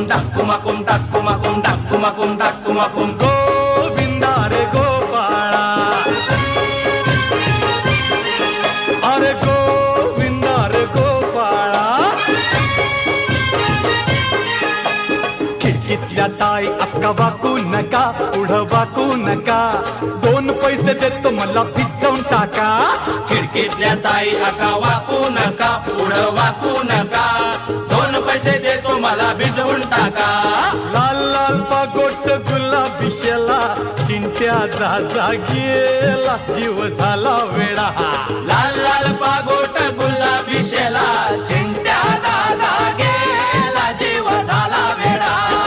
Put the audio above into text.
टाकुमाकुम टाकुमाकुम टाकुमाकुम टाकुमाकुम गोविंदा रे गोपाळा, अरे गोविंदा रे गोपाळा. खिडकीतल्या ताई अक्का वाकू नका, पुढं वाकू नका, 2 पैसे देतो मला भिजवून टाका. खिडकीतल्या ताई आका वाकू नका, पुढं वाकू नका, 2 पैसे देतो मला भिजवून टाका. लाल लाल पागोट गुलाबी शेला, चिंट्या जा गेला, जीव झाला वेडा. लाल लाल पागोट गुलाबी शेला,